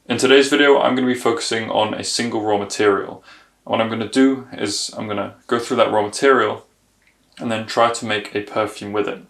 In today's video, I'm going to be focusing on a single raw material. What I'm going to do is I'm going to go through that raw material and then try to make a perfume with it.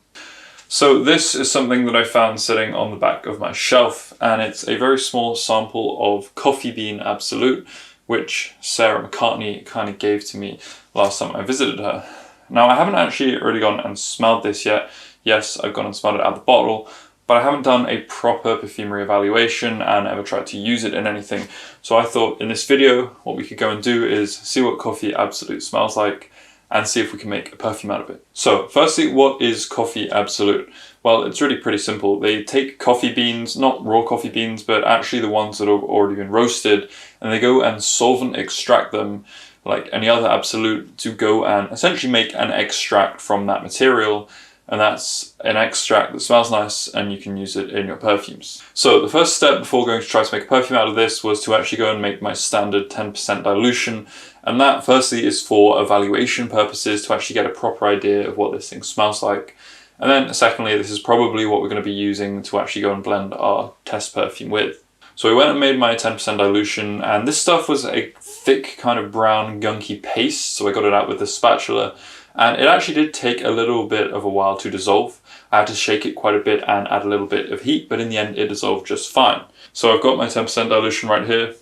So this is something that I found sitting on the back of my shelf, and it's a very small sample of coffee bean absolute, which Sarah McCartney kind of gave to me last time I visited her. Now, I haven't actually already gone and smelled this yet. Yes, I've gone and smelled it out of the bottle, but I haven't done a proper perfumery evaluation and ever tried to use it in anything. So I thought in this video, what we could go and do is see what coffee absolute smells like and see if we can make a perfume out of it. So firstly, what is coffee absolute? Well, it's really pretty simple. They take coffee beans, not raw coffee beans, but actually the ones that have already been roasted, and they go and solvent extract them like any other absolute to go and essentially make an extract from that material. And that's an extract that smells nice and you can use it in your perfumes. So the first step before going to try to make a perfume out of this was to actually go and make my standard 10% dilution. And that firstly is for evaluation purposes, to actually get a proper idea of what this thing smells like. And then secondly, this is probably what we're going to be using to actually go and blend our test perfume with. So I went and made my 10% dilution, and this stuff was a thick kind of brown gunky paste. So I got it out with a spatula. And it actually did take a little bit of a while to dissolve. I had to shake it quite a bit and add a little bit of heat, but in the end it dissolved just fine. So I've got my 10% dilution right here.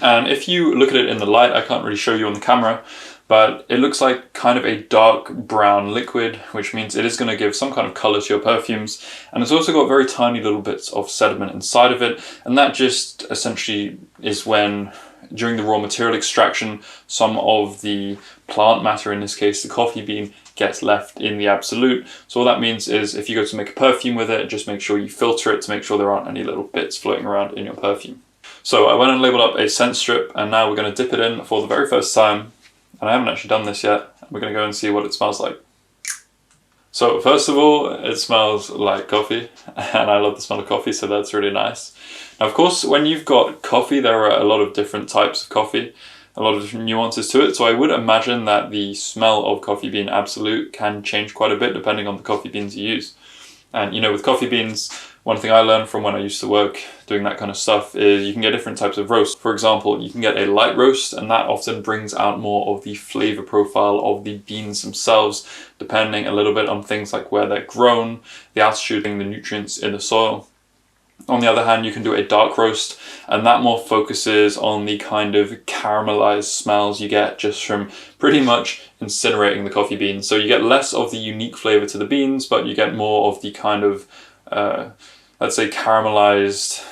And if you look at it in the light, I can't really show you on the camera, but it looks like kind of a dark brown liquid, which means it is going to give some kind of color to your perfumes. And it's also got very tiny little bits of sediment inside of it. And that just essentially is when, during the raw material extraction, some of the plant matter, in this case the coffee bean, gets left in the absolute. So all that means is if you go to make a perfume with it, just make sure you filter it to make sure there aren't any little bits floating around in your perfume. So I went and labeled up a scent strip, and now we're going to dip it in for the very first time. And I haven't actually done this yet. We're going to go and see what it smells like. So first of all, it smells like coffee, and I love the smell of coffee, so that's really nice. Now, of course, when you've got coffee, there are a lot of different types of coffee, a lot of different nuances to it. So I would imagine that the smell of coffee bean absolute can change quite a bit depending on the coffee beans you use. And you know, with coffee beans, one thing I learned from when I used to work doing that kind of stuff is you can get different types of roast. For example, you can get a light roast, and that often brings out more of the flavor profile of the beans themselves, depending a little bit on things like where they're grown, the altitude, and the nutrients in the soil. On the other hand, you can do a dark roast, and that more focuses on the kind of caramelized smells you get just from pretty much incinerating the coffee beans. So you get less of the unique flavor to the beans, but you get more of the kind of, let's say, caramelized,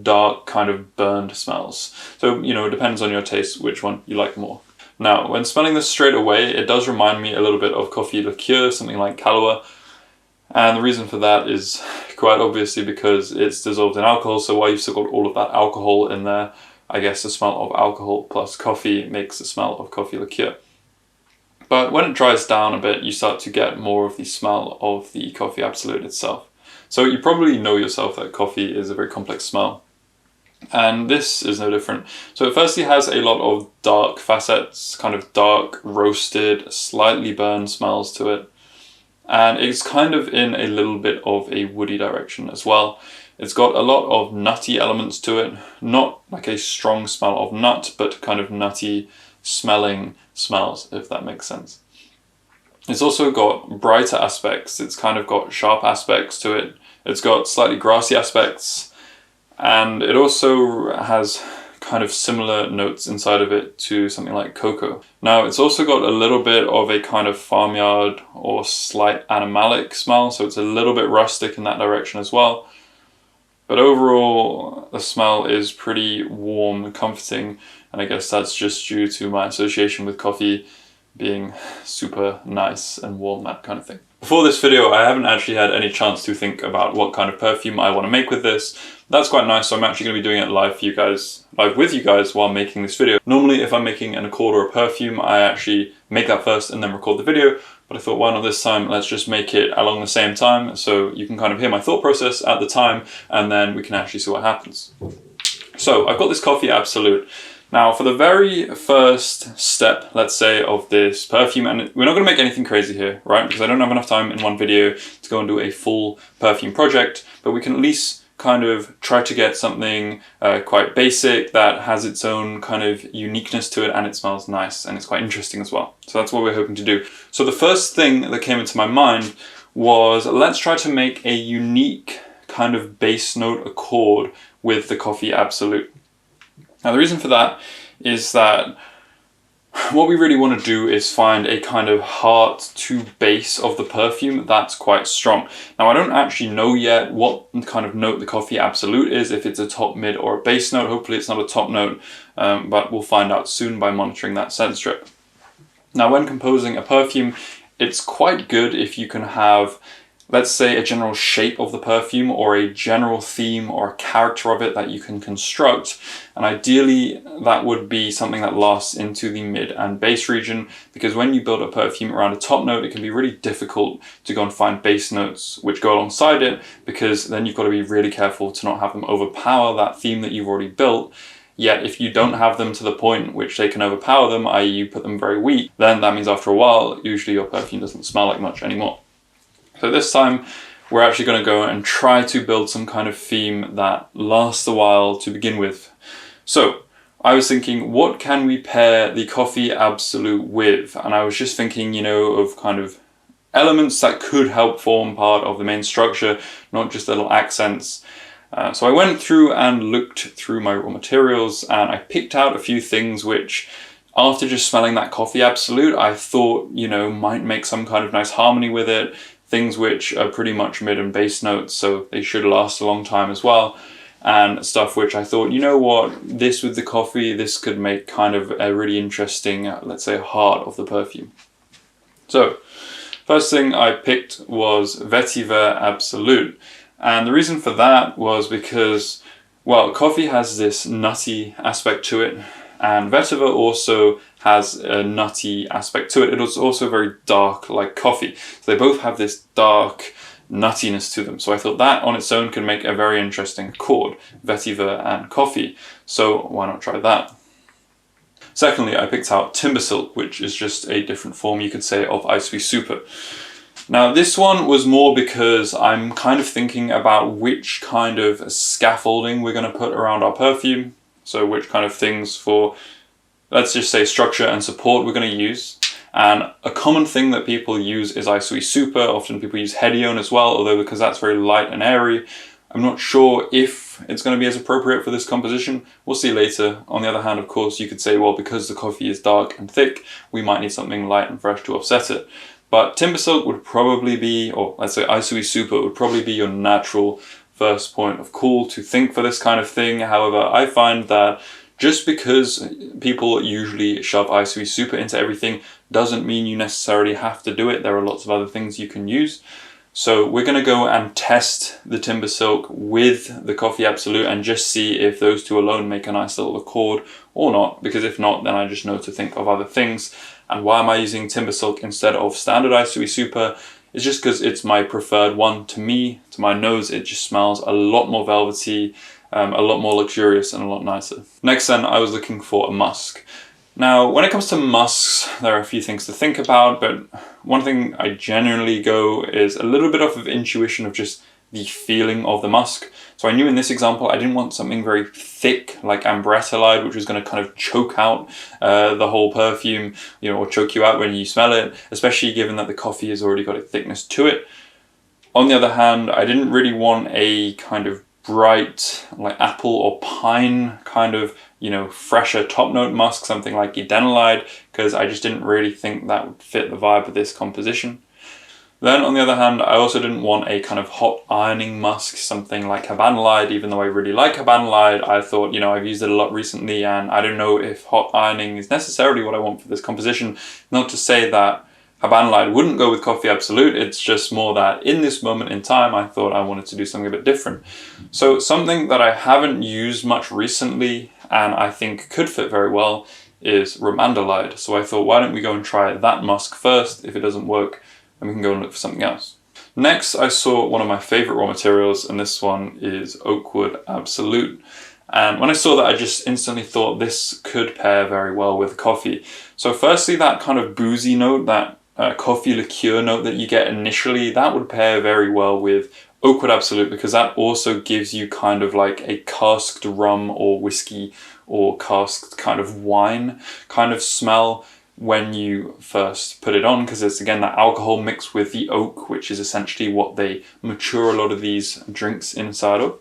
dark kind of burned smells. So, you know, it depends on your taste which one you like more. Now, when smelling this straight away, it does remind me a little bit of coffee liqueur, something like Kahlua. And the reason for that is quite obviously because it's dissolved in alcohol. So while you've still got all of that alcohol in there, I guess the smell of alcohol plus coffee makes the smell of coffee liqueur. But when it dries down a bit, you start to get more of the smell of the coffee absolute itself. So you probably know yourself that coffee is a very complex smell. And this is no different. So it firstly has a lot of dark facets, kind of dark, roasted, slightly burned smells to it. And it's kind of in a little bit of a woody direction as well. It's got a lot of nutty elements to it, not like a strong smell of nut, but kind of nutty smelling smells, if that makes sense. It's also got brighter aspects. It's kind of got sharp aspects to it. It's got slightly grassy aspects, and it also has kind of similar notes inside of it to something like cocoa. Now, it's also got a little bit of a kind of farmyard or slight animalic smell, so it's a little bit rustic in that direction as well. But overall, the smell is pretty warm and comforting, and I guess that's just due to my association with coffee being super nice and warm, that kind of thing. Before this video, I haven't actually had any chance to think about what kind of perfume I want to make with this. That's quite nice, so I'm actually going to be doing it live with you guys while making this video. Normally, if I'm making an accord or a perfume, I actually make that first and then record the video. But I thought, why not this time? Let's just make it along the same time, so you can kind of hear my thought process at the time, and then we can actually see what happens. So I've got this coffee absolute. Now, for the very first step, let's say, of this perfume, and we're not going to make anything crazy here, right? Because I don't have enough time in one video to go and do a full perfume project, but we can at least kind of tried to get something quite basic that has its own kind of uniqueness to it, and it smells nice and it's quite interesting as well. So that's what we're hoping to do. So the first thing that came into my mind was, let's try to make a unique kind of bass note accord with the Coffee Absolute. Now the reason for that is that what we really want to do is find a kind of heart to base of the perfume that's quite strong. Now I don't actually know yet what kind of note the Coffee Absolute is, if it's a top, mid or a bass note. Hopefully it's not a top note, but we'll find out soon by monitoring that scent strip. Now when composing a perfume, it's quite good if you can have, let's say, a general shape of the perfume or a general theme or a character of it that you can construct. And ideally that would be something that lasts into the mid and bass region, because when you build a perfume around a top note, it can be really difficult to go and find bass notes which go alongside it, because then you've got to be really careful to not have them overpower that theme that you've already built. Yet if you don't have them to the point which they can overpower them, i.e. you put them very weak, then that means after a while, usually your perfume doesn't smell like much anymore. So this time we're actually going to go and try to build some kind of theme that lasts a while to begin with. So I was thinking, what can we pair the Coffee Absolute with? And I was just thinking, of kind of elements that could help form part of the main structure, not just little accents. So I went through and looked through my raw materials, and I picked out a few things which, after just smelling that Coffee Absolute, I thought, might make some kind of nice harmony with it. Things which are pretty much mid and bass notes, so they should last a long time as well. And stuff which I thought, this with the coffee, this could make kind of a really interesting, let's say, heart of the perfume. So, first thing I picked was Vetiver Absolute. And the reason for that was because, well, coffee has this nutty aspect to it, and vetiver also has a nutty aspect to it. It is also very dark, like coffee. So they both have this dark nuttiness to them. So I thought that on its own can make a very interesting accord, vetiver and coffee. So why not try that? Secondly, I picked out Timber Silk, which is just a different form, you could say, of Ice Super. Now this one was more because I'm kind of thinking about which kind of scaffolding we're going to put around our perfume. So which kind of things for, let's just say, structure and support we're going to use. And a common thing that people use is Ice Super. Often people use Hedione as well, although because that's very light and airy, I'm not sure if it's going to be as appropriate for this composition. We'll see later. On the other hand, of course, you could say, well, because the coffee is dark and thick, we might need something light and fresh to offset it. But Timber Silk would probably be, or let's say Ice Super would probably be your natural first point of call to think for this kind of thing. However, I find that just because people usually shove Ice Super into everything doesn't mean you necessarily have to do it. There are lots of other things you can use. So we're going to go and test the Timber Silk with the Coffee Absolute and just see if those two alone make a nice little accord or not, because if not, then I just know to think of other things. And why am I using Timber Silk instead of standard Ice Super? It's just because it's my preferred one. To me, to my nose, it just smells a lot more velvety, a lot more luxurious and a lot nicer. Next then, I was looking for a musk. Now, when it comes to musks, there are a few things to think about, but one thing I generally go is a little bit off of intuition of just the feeling of the musk. So I knew in this example, I didn't want something very thick like Ambretolide, which was going to kind of choke out the whole perfume, or choke you out when you smell it, especially given that the coffee has already got a thickness to it. On the other hand, I didn't really want a kind of bright, like apple or pine kind of, fresher top note musk, something like Edenolide, because I just didn't really think that would fit the vibe of this composition. Then on the other hand, I also didn't want a kind of hot ironing musk, something like Habanolide. Even though I really like Habanolide, I thought, I've used it a lot recently and I don't know if hot ironing is necessarily what I want for this composition. Not to say that Habanolide wouldn't go with Coffee Absolute, it's just more that in this moment in time, I thought I wanted to do something a bit different. So something that I haven't used much recently and I think could fit very well is Romandolide. So I thought, why don't we go and try that musk first? If it doesn't work, then we can go and look for something else. Next, I saw one of my favorite raw materials, and this one is Oakwood Absolute. And when I saw that, I just instantly thought this could pair very well with coffee. So firstly, that kind of boozy note, that coffee liqueur note that you get initially, that would pair very well with Oakwood Absolute, because that also gives you kind of like a casked rum or whiskey or casked kind of wine kind of smell when you first put it on, because it's again that alcohol mixed with the oak, which is essentially what they mature a lot of these drinks inside of.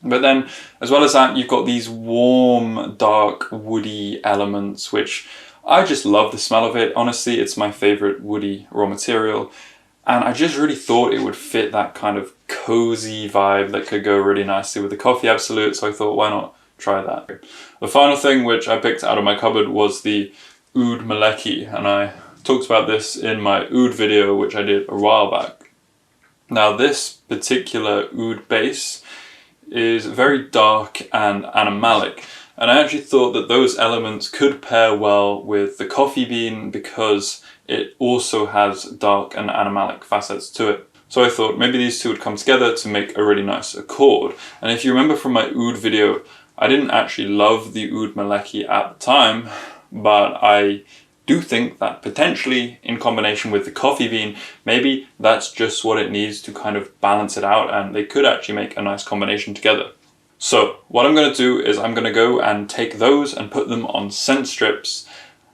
But then, as well as that, you've got these warm, dark, woody elements, which I just love the smell of it. Honestly, it's my favorite woody raw material. And I just really thought it would fit that kind of cozy vibe that could go really nicely with the Coffee Absolute. So I thought, why not try that? The final thing which I picked out of my cupboard was the Oud Maleki. And I talked about this in my oud video, which I did a while back. Now, this particular oud base is very dark and animalic, and I actually thought that those elements could pair well with the coffee bean because it also has dark and animalic facets to it. So I thought maybe these two would come together to make a really nice accord. And if you remember from my oud video, I didn't actually love the Oud Maleki at the time, but I do think that potentially in combination with the coffee bean, maybe that's just what it needs to kind of balance it out, and they could actually make a nice combination together. So what I'm going to do is I'm going to go and take those and put them on scent strips,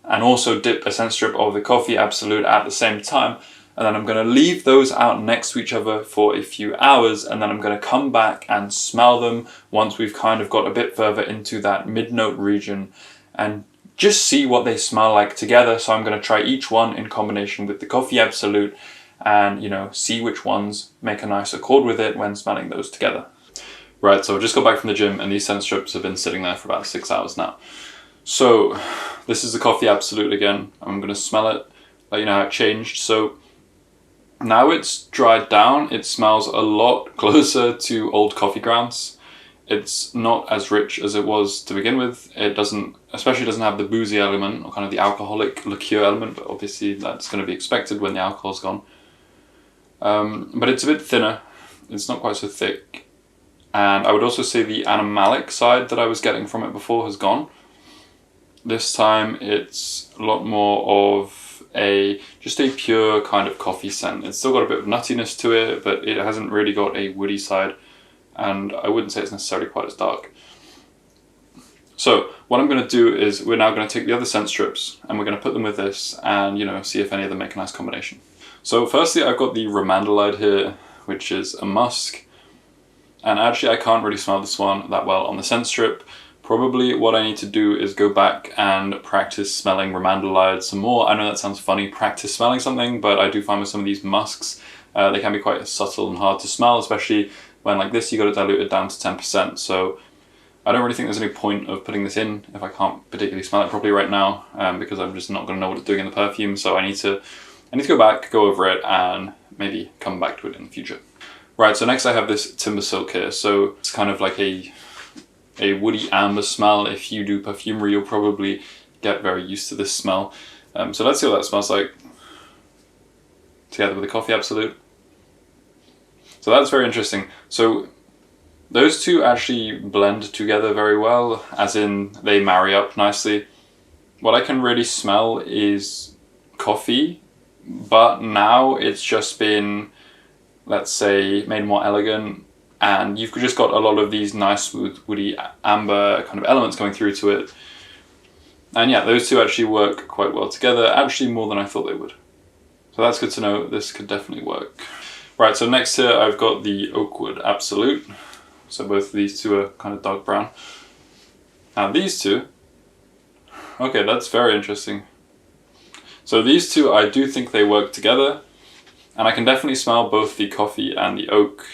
and also dip a scent strip of the Coffee Absolute at the same time. And then I'm going to leave those out next to each other for a few hours, and then I'm going to come back and smell them once we've kind of got a bit further into that mid-note region, and just see what they smell like together. So I'm going to try each one in combination with the Coffee Absolute and, you know, see which ones make a nice accord with it when smelling those together. Right, so I just got back from the gym and these scent strips have been sitting there for about 6 hours now. So this is the Coffee Absolute again. I'm going to smell it, let you know how it changed. So now it's dried down, it smells a lot closer to old coffee grounds. It's not as rich as it was to begin with. It doesn't have the boozy element or kind of the alcoholic liqueur element, but obviously that's going to be expected when the alcohol's gone. But it's a bit thinner. It's not quite so thick. And I would also say the animalic side that I was getting from it before has gone. This time it's a lot more of just a pure kind of coffee scent. It's still got a bit of nuttiness to it, but it hasn't really got a woody side. And I wouldn't say it's necessarily quite as dark. So what I'm going to do is we're now going to take the other scent strips and we're going to put them with this and, you know, see if any of them make a nice combination. So firstly, I've got the Romandolide here, which is a musk. And actually I can't really smell this one that well on the scent strip. Probably what I need to do is go back and practice smelling Romandolide some more. I know that sounds funny, practice smelling something, but I do find with some of these musks, they can be quite subtle and hard to smell, especially when like this, you got to dilute it down to 10%. So I don't really think there's any point of putting this in if I can't particularly smell it properly right now, because I'm just not going to know what it's doing in the perfume. So I need to go back, go over it, and maybe come back to it in the future. Right, so next I have this Timber Silk here. So it's kind of like a woody amber smell. If you do perfumery, you'll probably get very used to this smell. So let's see what that smells like together with the Coffee Absolute. So that's very interesting. So those two actually blend together very well, as in they marry up nicely. What I can really smell is coffee, but now it's just been, let's say, made more elegant, and you've just got a lot of these nice smooth woody amber kind of elements coming through to it. And yeah, those two actually work quite well together, actually more than I thought they would. So that's good to know. This could definitely work. Right, so next here I've got the Oakwood Absolute. So both of these two are kind of dark brown. Now these two, okay, that's very interesting. So these two, I do think they work together, and I can definitely smell both the coffee and the oak.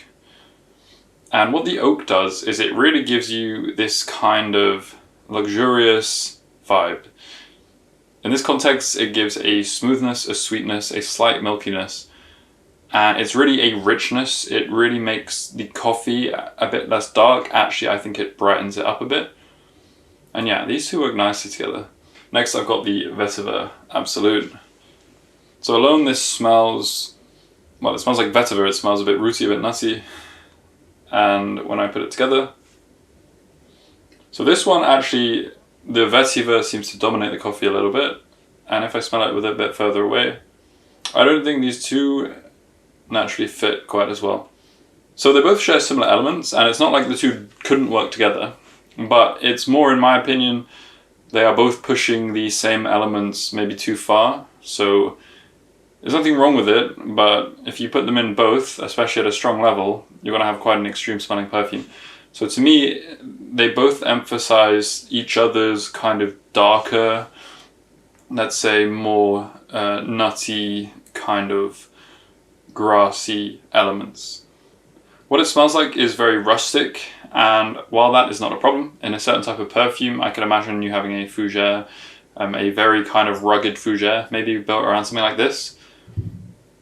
And what the oak does is it really gives you this kind of luxurious vibe. In this context, it gives a smoothness, a sweetness, a slight milkiness. And it's really a richness. It really makes the coffee a bit less dark. Actually, I think it brightens it up a bit. And yeah, these two work nicely together. Next, I've got the Vetiver Absolute. So alone, this smells, well, it smells like vetiver. It smells a bit rooty, a bit nutty. And when I put it together, so this one actually, the vetiver seems to dominate the coffee a little bit. And if I smell it with it a bit further away, I don't think these two naturally fit quite as well. So they both share similar elements, and it's not like the two couldn't work together, but it's more, in my opinion, they are both pushing the same elements maybe too far. So there's nothing wrong with it, but if you put them in both, especially at a strong level, you're going to have quite an extreme smelling perfume. So to me, they both emphasize each other's kind of darker, let's say more nutty, kind of grassy elements. What it smells like is very rustic, and while that is not a problem, in a certain type of perfume, I can imagine you having a fougere, a very kind of rugged fougere, maybe built around something like this.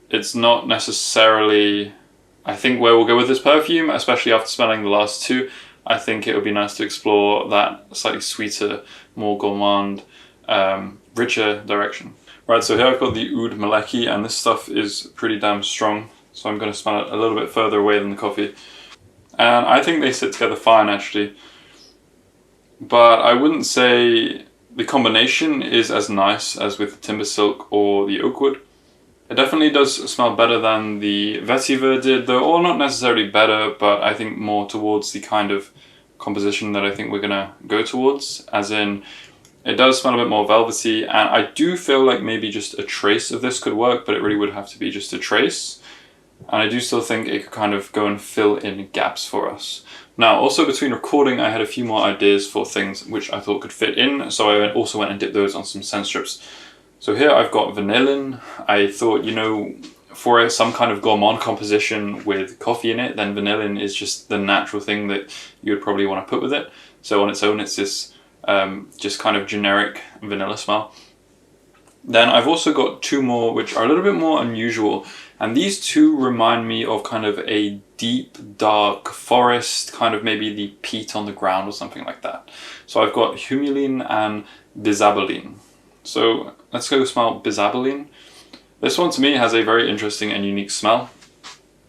It's not necessarily, I think, where we'll go with this perfume, especially after smelling the last two. I think it would be nice to explore that slightly sweeter, more gourmand, richer direction. Right, so here I've got the Oud Maleki, and this stuff is pretty damn strong. So I'm going to smell it a little bit further away than the coffee. And I think they sit together fine, actually. But I wouldn't say the combination is as nice as with the Timber Silk or the Oakwood. It definitely does smell better than the Vetiver did, though, or not necessarily better, but I think more towards the kind of composition that I think we're gonna go towards, as in, it does smell a bit more velvety, and I do feel like maybe just a trace of this could work, but it really would have to be just a trace. And I do still think it could kind of go and fill in gaps for us. Now, also between recording, I had a few more ideas for things which I thought could fit in, so I also went and dipped those on some scent strips. So here I've got vanillin. I thought, you know, for some kind of gourmand composition with coffee in it, then vanillin is just the natural thing that you would probably want to put with it. So on its own, it's this just kind of generic vanilla smell. Then I've also got two more which are a little bit more unusual, and these two remind me of kind of a deep, dark forest, kind of maybe the peat on the ground or something like that. So I've got humulene and bisabolene. So let's go smell bisabolene. This one to me has a very interesting and unique smell.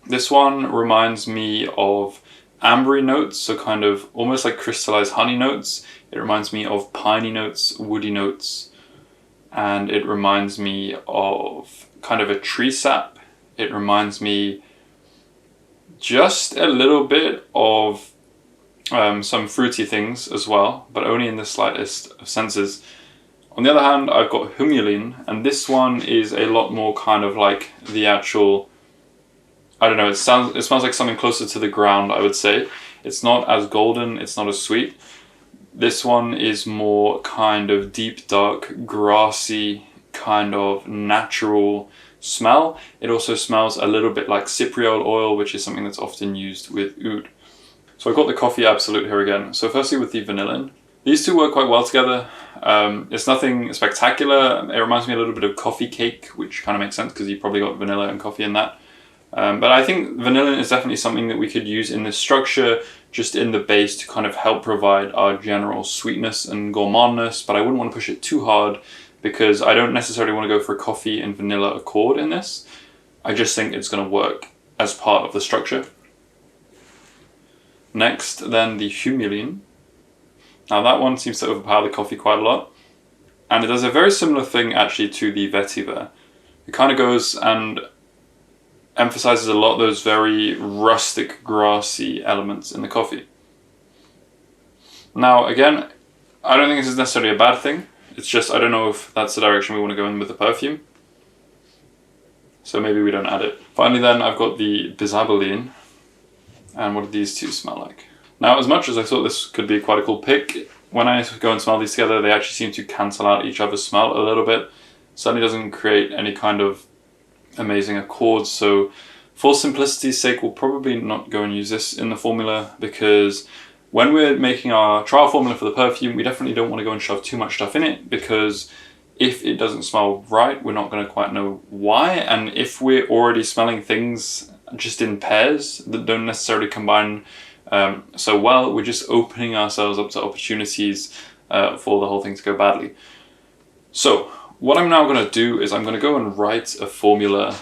This one reminds me of ambery notes, so kind of almost like crystallized honey notes. It reminds me of piney notes, woody notes, and it reminds me of kind of a tree sap. It reminds me just a little bit of some fruity things as well, but only in the slightest of senses. On the other hand, I've got humulene, and this one is a lot more kind of like the actual, I don't know, it smells like something closer to the ground, I would say. It's not as golden, it's not as sweet. This one is more kind of deep, dark, grassy, kind of natural smell. It also smells a little bit like cypriol oil, which is something that's often used with oud. So I've got the Coffee Absolute here again. So firstly with the vanillin. These two work quite well together. It's nothing spectacular. It reminds me a little bit of coffee cake, which kind of makes sense because you probably got vanilla and coffee in that. But I think vanillin is definitely something that we could use in this structure, just in the base to kind of help provide our general sweetness and gourmandness, but I wouldn't want to push it too hard because I don't necessarily want to go for a coffee and vanilla accord in this. I just think it's going to work as part of the structure. Next, then the humulene. Now that one seems to overpower the coffee quite a lot. And it does a very similar thing actually to the vetiver. It kind of goes and emphasizes a lot those very rustic, grassy elements in the coffee. Now again, I don't think this is necessarily a bad thing. It's just I don't know if that's the direction we want to go in with the perfume. So maybe we don't add it. Finally then, I've got the bisabolene. And what do these two smell like? Now, as much as I thought this could be quite a cool pick, when I go and smell these together, they actually seem to cancel out each other's smell a little bit. Certainly doesn't create any kind of amazing accords. So for simplicity's sake, we'll probably not go and use this in the formula, because when we're making our trial formula for the perfume, we definitely don't want to go and shove too much stuff in it, because if it doesn't smell right, we're not going to quite know why. And if we're already smelling things just in pairs that don't necessarily combine so well, we're just opening ourselves up to opportunities for the whole thing to go badly. So what I'm now going to do is I'm going to go and write a formula.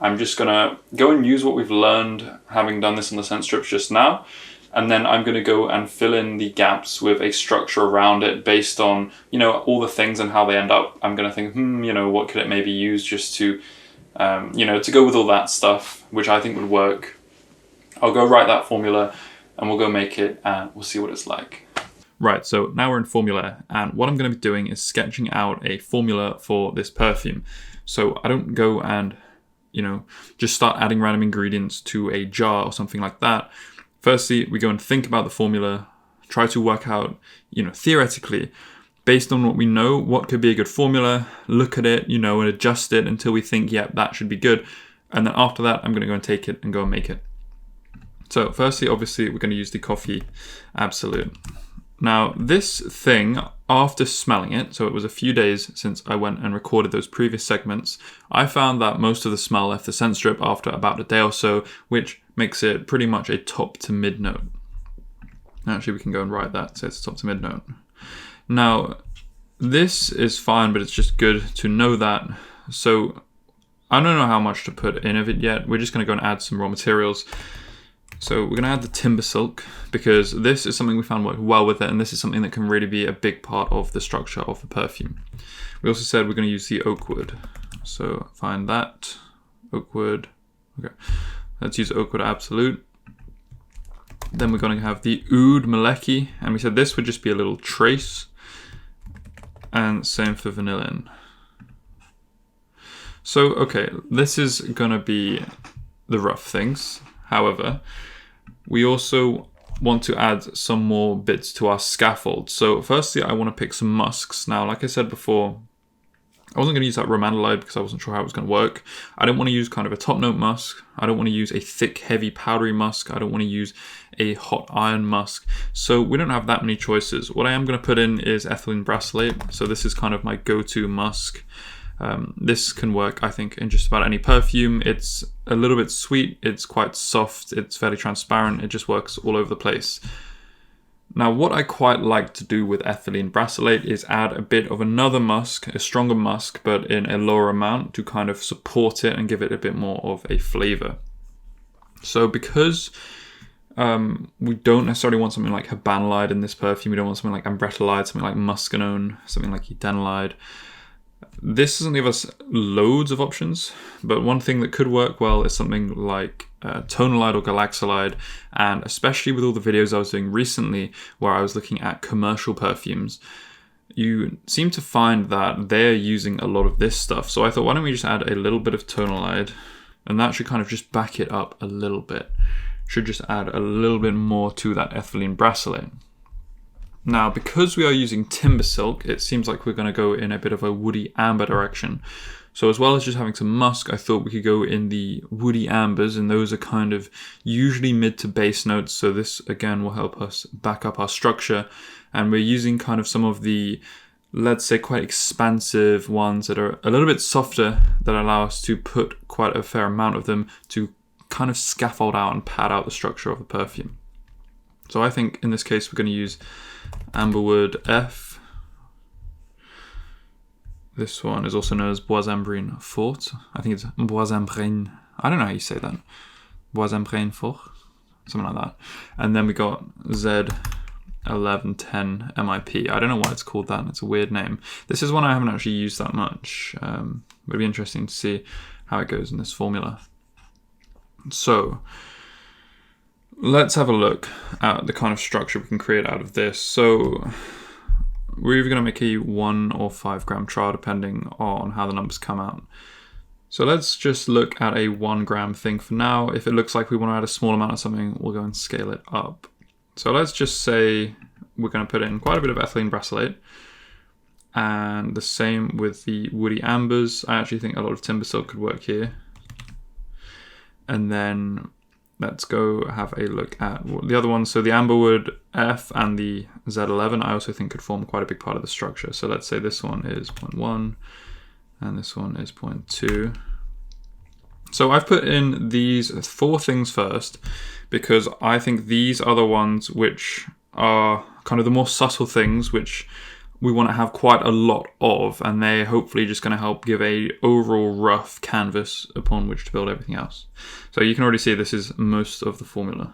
I'm just going to go and use what we've learned having done this on the scent strips just now, and then I'm going to go and fill in the gaps with a structure around it based on, you know, all the things and how they end up. I'm going to think, you know, what could it maybe use just to, you know, to go with all that stuff, which I think would work. I'll go write that formula and we'll go make it and we'll see what it's like. Right, so now we're in formula, and what I'm going to be doing is sketching out a formula for this perfume. So I don't go and, just start adding random ingredients to a jar or something like that. Firstly, we go and think about the formula, try to work out, theoretically, based on what we know, what could be a good formula, look at it, and adjust it until we think, yeah, that should be good. And then after that, I'm going to go and take it and go and make it. So firstly, obviously, we're going to use the Coffee Absolute. Now, this thing, after smelling it, so it was a few days since I went and recorded those previous segments, I found that most of the smell left the scent strip after about a day or so, which makes it pretty much a top to mid note. Actually, we can go and write that, so it's a top to mid note. Now, this is fine, but it's just good to know that. So, I don't know how much to put in of it yet. We're just going to go and add some raw materials. So we're going to add the timber silk, because this is something we found worked well with it, and this is something that can really be a big part of the structure of the perfume. We also said we're going to use the oak wood. So find that, oak wood. Okay, let's use oak wood absolute. Then we're going to have the oud maleki, and we said this would just be a little trace, and same for vanillin. So, okay, this is going to be the rough things. However, we also want to add some more bits to our scaffold. So firstly, I want to pick some musks. Now, like I said before, I wasn't going to use that romandolide because I wasn't sure how it was going to work. I don't want to use kind of a top note musk. I don't want to use a thick, heavy, powdery musk. I don't want to use a hot iron musk. So we don't have that many choices. What I am going to put in is ethylene brassylate. So this is kind of my go-to musk. This can work, I think, in just about any perfume. It's a little bit sweet, it's quite soft, it's fairly transparent, it just works all over the place. Now, what I quite like to do with ethylene brassylate is add a bit of another musk, a stronger musk, but in a lower amount to kind of support it and give it a bit more of a flavor. So because we don't necessarily want something like habanolide in this perfume, we don't want something like ambretolide, something like muscanone, something like edenolide. This doesn't give us loads of options, but one thing that could work well is something like tonalide or galaxolide, and especially with all the videos I was doing recently where I was looking at commercial perfumes, you seem to find that they're using a lot of this stuff. So I thought, why don't we just add a little bit of tonalide, and that should kind of just back it up a little bit. Should just add a little bit more to that ethylene brassylate. Now, because we are using timber silk, it seems like we're going to go in a bit of a woody amber direction. So as well as just having some musk, I thought we could go in the woody ambers, and those are kind of usually mid to base notes. So this, again, will help us back up our structure. And we're using kind of some of the, let's say, quite expansive ones that are a little bit softer, that allow us to put quite a fair amount of them to kind of scaffold out and pad out the structure of the perfume. So I think in this case, we're going to use Amberwood F. This one is also known as Bois-Embrun Fort. I think it's Bois-Embrun. I don't know how you say that. Bois-Embrun Fort, something like that. And then we got Z1110 MIP. I don't know why it's called that. It's a weird name. This is one I haven't actually used that much. It'd be interesting to see how it goes in this formula. So let's have a look at the kind of structure we can create out of this. So we're either going to make a 1 or 5 gram trial depending on how the numbers come out. So let's just look at a 1 gram thing for now. If it looks like we want to add a small amount of something, we'll go and scale it up. So let's just say we're going to put in quite a bit of ethylene brassylate, and the same with the woody ambers. I actually think a lot of timber silk could work here. And then let's go have a look at the other ones. So the Amberwood F and the Z11, I also think could form quite a big part of the structure. So let's say this one is 0.1 and this one is 0.2. So I've put in these 4 things first because I think these are the ones which are kind of the more subtle things which we want to have quite a lot of, and they're hopefully just going to help give a overall rough canvas upon which to build everything else. So you can already see this is most of the formula.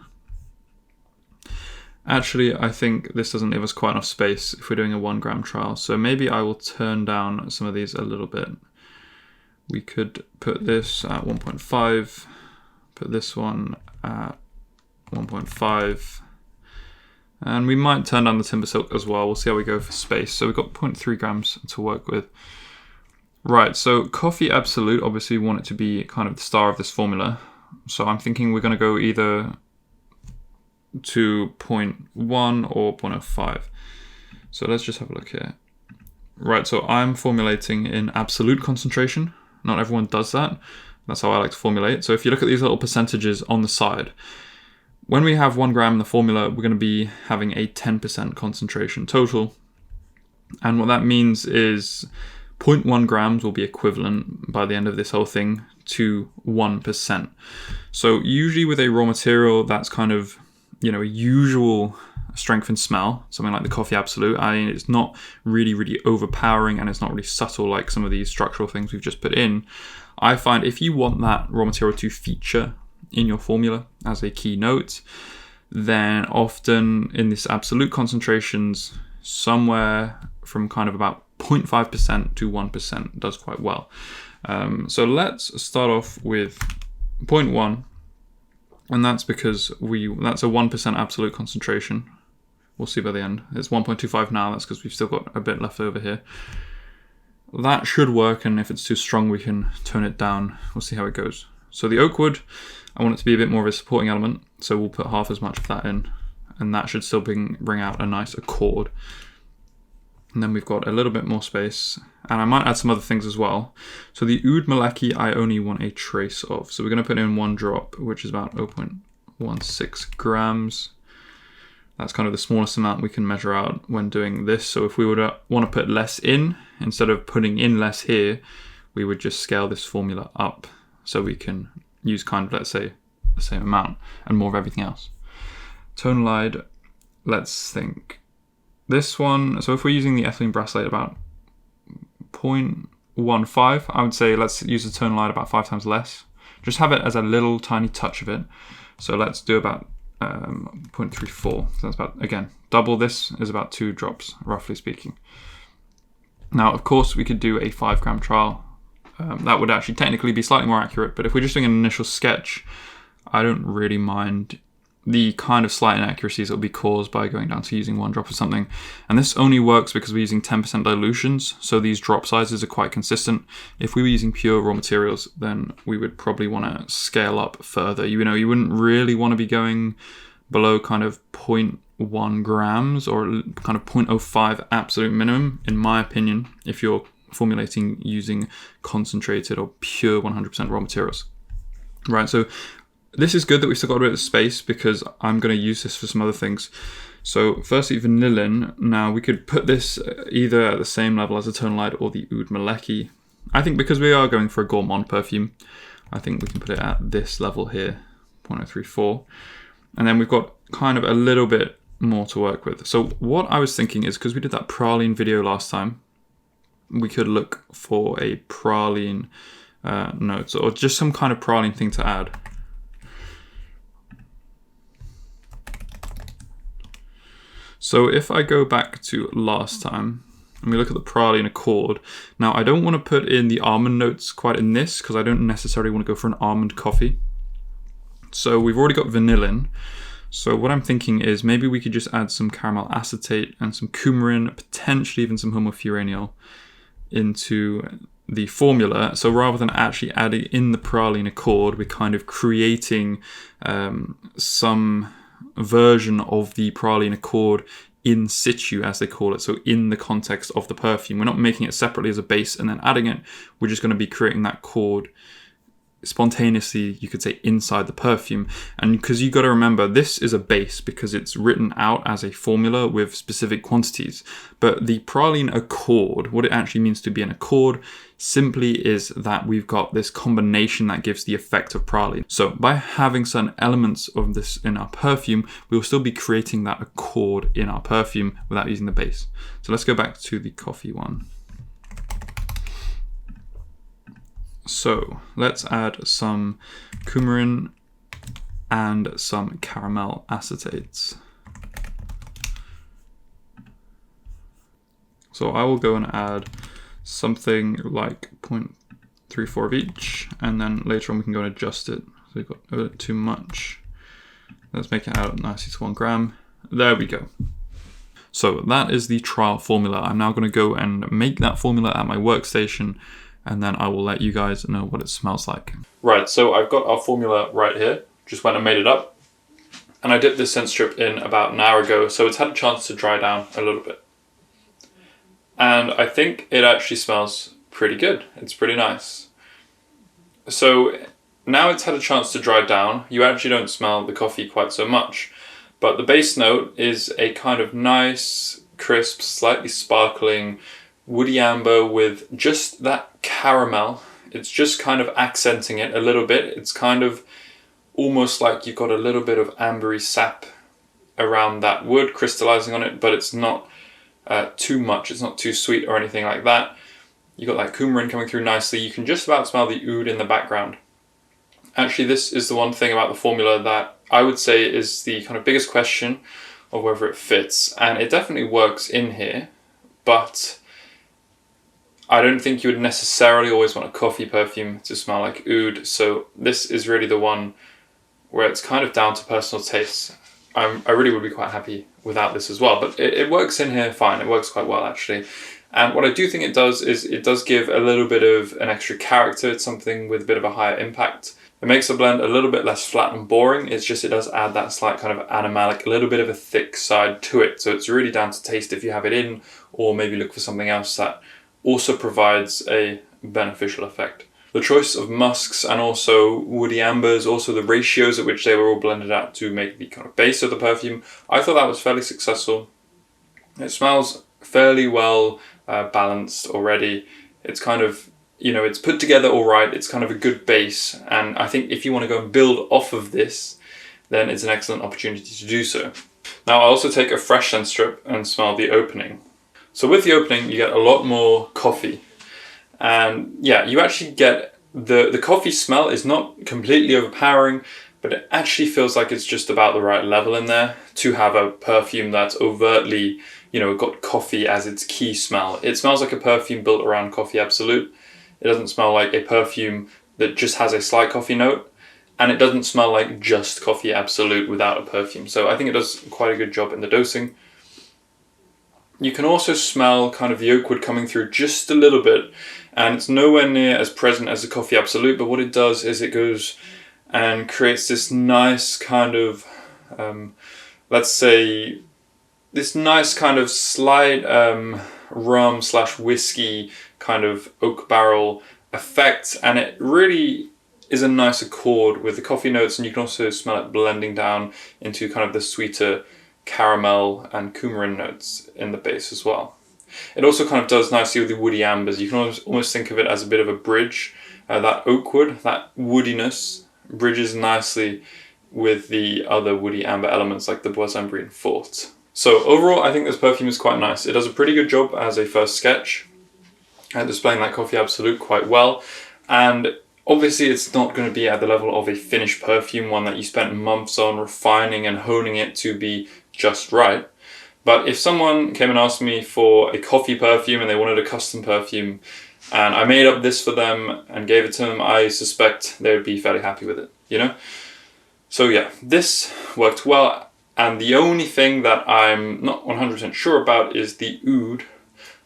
Actually, I think this doesn't leave us quite enough space if we're doing a 1 gram trial, so maybe I will turn down some of these a little bit. We could put this at 1.5, put this one at 1.5. And we might turn down the timber silk as well. We'll see how we go for space. So we've got 0.3 grams to work with. Right, so Coffee Absolute, obviously we want it to be kind of the star of this formula. So I'm thinking we're going to go either to 0.1 or 0.05. So let's just have a look here. Right, so I'm formulating in absolute concentration. Not everyone does that. That's how I like to formulate. So if you look at these little percentages on the side, when we have 1 gram in the formula, we're going to be having a 10% concentration total. And what that means is 0.1 grams will be equivalent by the end of this whole thing to 1%. So usually with a raw material that's kind of, a usual strength and smell, something like the Coffee Absolute, it's not really overpowering and it's not really subtle like some of these structural things we've just put in. I find if you want that raw material to feature in your formula as a key note, then often in this absolute concentrations, somewhere from kind of about 0.5% to 1% does quite well. So let's start off with 0.1, and that's because that's a 1% absolute concentration. We'll see by the end. It's 1.25 now, that's because we've still got a bit left over here. That should work, and if it's too strong we can tone it down. We'll see how it goes. So the oak wood, I want it to be a bit more of a supporting element, so we'll put half as much of that in, and that should still bring out a nice accord. And then we've got a little bit more space, and I might add some other things as well. So the Oud Maleki I only want a trace of, so we're going to put in 1 drop, which is about 0.16 grams. That's kind of the smallest amount we can measure out when doing this. So if we would want to put less in, instead of putting in less here, we would just scale this formula up so we can use kind of, let's say, the same amount and more of everything else. Tonalide, let's think. This one, so if we're using the ethylene brassylate about 0.15, I would say let's use the tonalide about 5 times less. Just have it as a little tiny touch of it. So let's do about 0.34. So that's about, again, double this is about 2 drops, roughly speaking. Now, of course, we could do a 5 gram trial. That would actually technically be slightly more accurate, but if we're just doing an initial sketch, I don't really mind the kind of slight inaccuracies that will be caused by going down to using 1 drop of something. And this only works because we're using 10% dilutions, so these drop sizes are quite consistent. If we were using pure raw materials, then we would probably want to scale up further. You wouldn't really want to be going below kind of 0.1 grams or kind of 0.05 absolute minimum, in my opinion, if you're formulating using concentrated or pure 100% raw materials. Right, so this is good that we've still got a bit of space because I'm going to use this for some other things. So firstly, vanillin. Now we could put this either at the same level as the tonalide or the Oud Maleki. I think because we are going for a gourmand perfume, I think we can put it at this level here, 0.034. And then we've got kind of a little bit more to work with. So what I was thinking is, because we did that praline video last time, we could look for a praline note or just some kind of praline thing to add. So if I go back to last time and we look at the praline accord, now I don't want to put in the almond notes quite in this because I don't necessarily want to go for an almond coffee. So we've already got vanillin. So what I'm thinking is maybe we could just add some caramel acetate and some coumarin, potentially even some homofuranil into the formula. So rather than actually adding in the praline accord, we're kind of creating some version of the praline accord in situ, as they call it, so in the context of the perfume. We're not making it separately as a base and then adding it. We're just going to be creating that chord spontaneously, you could say, inside the perfume. And because you got to remember, this is a base because it's written out as a formula with specific quantities. But the praline accord, what it actually means to be an accord, simply is that we've got this combination that gives the effect of praline. So by having certain elements of this in our perfume, we will still be creating that accord in our perfume without using the base. So let's go back to the coffee one. So let's add some coumarin and some caramel acetates. So I will go and add something like 0.34 of each, and then later on we can go and adjust it. So we've got a bit too much Let's make it out nicely to 1 gram. There we go. So that is the trial formula. I'm now going to go and make that formula at my workstation, and then I will let you guys know what it smells like. Right, so I've got our formula right here. Just went and made it up. And I dipped this scent strip in about an hour ago, so it's had a chance to dry down a little bit. And I think it actually smells pretty good. It's pretty nice. So now it's had a chance to dry down. You actually don't smell the coffee quite so much. But the base note is a kind of nice, crisp, slightly sparkling, woody amber with just that caramel. It's just kind of accenting it a little bit. It's kind of almost like you've got a little bit of ambery sap around that wood crystallizing on it, but it's not too much. It's not too sweet or anything like that. You've got that coumarin coming through nicely. You can just about smell the oud in the background. Actually, this is the one thing about the formula that I would say is the kind of biggest question of whether it fits. And it definitely works in here, but I don't think you would necessarily always want a coffee perfume to smell like oud. So this is really the one where it's kind of down to personal taste. I really would be quite happy without this as well, but it works in here fine. It works quite well, actually. And what I do think it does is it does give a little bit of an extra character. It's something with a bit of a higher impact. It makes the blend a little bit less flat and boring. It's just, it does add that slight kind of animalic, a little bit of a thick side to it. So it's really down to taste if you have it in, or maybe look for something else that also provides a beneficial effect. The choice of musks and also woody ambers, also the ratios at which they were all blended out to make the kind of base of the perfume, I thought that was fairly successful. It smells fairly well balanced already. It's kind of, you know, it's put together all right. It's kind of a good base, and I think if you want to go and build off of this, then it's an excellent opportunity to do so. Now I also take a fresh scent strip and smell the opening. So with the opening, you get a lot more coffee, and yeah, you actually get the coffee smell is not completely overpowering, but it actually feels like it's just about the right level in there to have a perfume that's overtly, you know, got coffee as its key smell. It smells like a perfume built around Coffee Absolute. It doesn't smell like a perfume that just has a slight coffee note, and it doesn't smell like just Coffee Absolute without a perfume. So I think it does quite a good job in the dosing. You can also smell kind of the oak wood coming through just a little bit, and it's nowhere near as present as the Coffee Absolute, but what it does is it goes and creates this nice kind of, let's say, this nice kind of slight rum / whiskey kind of oak barrel effect, and it really is a nice accord with the coffee notes, and you can also smell it blending down into kind of the sweeter caramel and coumarin notes in the base as well. It also kind of does nicely with the woody ambers. You can almost think of it as a bit of a bridge. That oak wood, that woodiness, bridges nicely with the other woody amber elements like the Bois Ambrien Fort. So overall, I think this perfume is quite nice. It does a pretty good job as a first sketch at displaying that Coffee Absolute quite well. And obviously it's not going to be at the level of a finished perfume, one that you spent months on refining and honing it to be just right. But if someone came and asked me for a coffee perfume and they wanted a custom perfume, and I made up this for them and gave it to them, I suspect they would be fairly happy with it, you know? So yeah, this worked well. And the only thing that I'm not 100% sure about is the oud.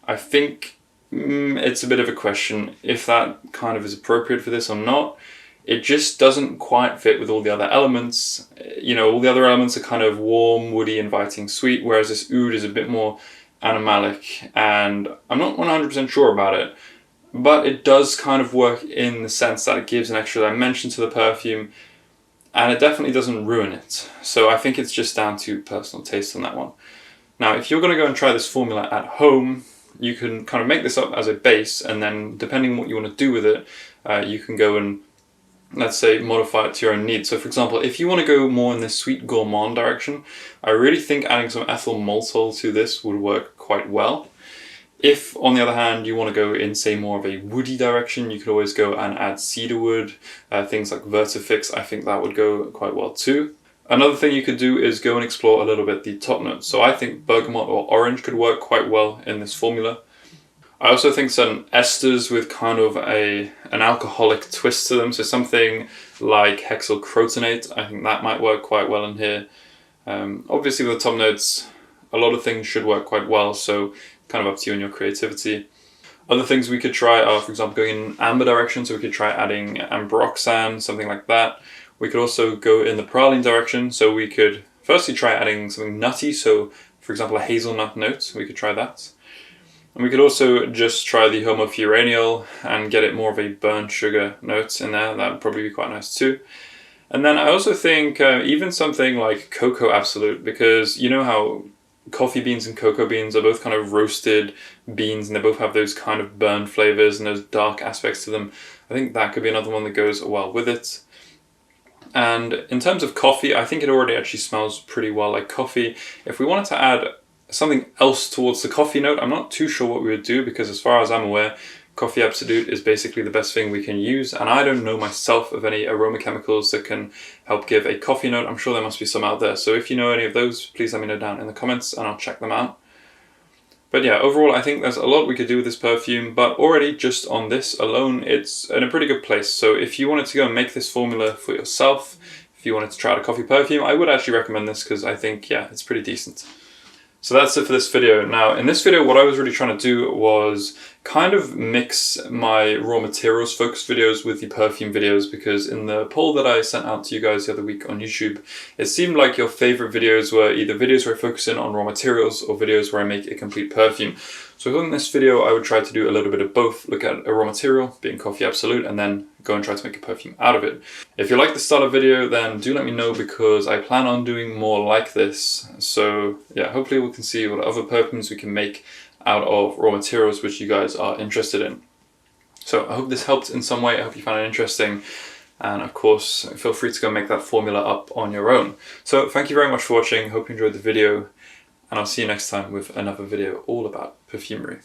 I think it's a bit of a question if that kind of is appropriate for this or not. It just doesn't quite fit with all the other elements. You know, all the other elements are kind of warm, woody, inviting, sweet, whereas this oud is a bit more animalic, and I'm not 100% sure about it, but it does kind of work in the sense that it gives an extra dimension to the perfume, and it definitely doesn't ruin it. So I think it's just down to personal taste on that one. Now, if you're going to go and try this formula at home, you can kind of make this up as a base, and then depending on what you want to do with it, you can go and, let's say, modify it to your own needs. So for example, if you want to go more in this sweet gourmand direction, I really think adding some ethyl maltol to this would work quite well. If, on the other hand, you want to go in, say, more of a woody direction, you could always go and add cedarwood, things like vertifix. I think that would go quite well too. Another thing you could do is go and explore a little bit the top notes. So I think bergamot or orange could work quite well in this formula. I also think certain esters with kind of an alcoholic twist to them, so something like hexyl crotonate, I think that might work quite well in here. Obviously with the top notes, a lot of things should work quite well, so kind of up to you and your creativity. Other things we could try are, for example, going in amber direction, so we could try adding ambroxan, something like that. We could also go in the praline direction, so we could firstly try adding something nutty, so for example a hazelnut note, we could try that. And we could also just try the homofuranial and get it more of a burnt sugar note in there. That would probably be quite nice too. And then I also think even something like cocoa absolute, because you know how coffee beans and cocoa beans are both kind of roasted beans and they both have those kind of burnt flavors and those dark aspects to them. I think that could be another one that goes well with it. And in terms of coffee, I think it already actually smells pretty well like coffee. If we wanted to add something else towards the coffee note, I'm not too sure what we would do, because as far as I'm aware, coffee absolute is basically the best thing we can use, and I don't know myself of any aroma chemicals that can help give a coffee note. I'm sure there must be some out there, so if you know any of those, please let me know down in the comments and I'll check them out. But yeah, overall I think there's a lot we could do with this perfume, but already just on this alone it's in a pretty good place. So if you wanted to go and make this formula for yourself, if you wanted to try out a coffee perfume, I would actually recommend this, because I think, yeah, it's pretty decent. So that's it for this video. Now, in this video, what I was really trying to do was kind of mix my raw materials focused videos with the perfume videos, because in the poll that I sent out to you guys the other week on YouTube, it seemed like your favorite videos were either videos where I focus in on raw materials or videos where I make a complete perfume. So in this video, I would try to do a little bit of both, look at a raw material, being Coffee Absolute, and then go and try to make a perfume out of it. If you like this style of video, then do let me know, because I plan on doing more like this. So yeah, hopefully we can see what other perfumes we can make out of raw materials which you guys are interested in. So I hope this helped in some way. I hope you found it interesting. And of course, feel free to go make that formula up on your own. So thank you very much for watching. Hope you enjoyed the video. And I'll see you next time with another video all about perfumery.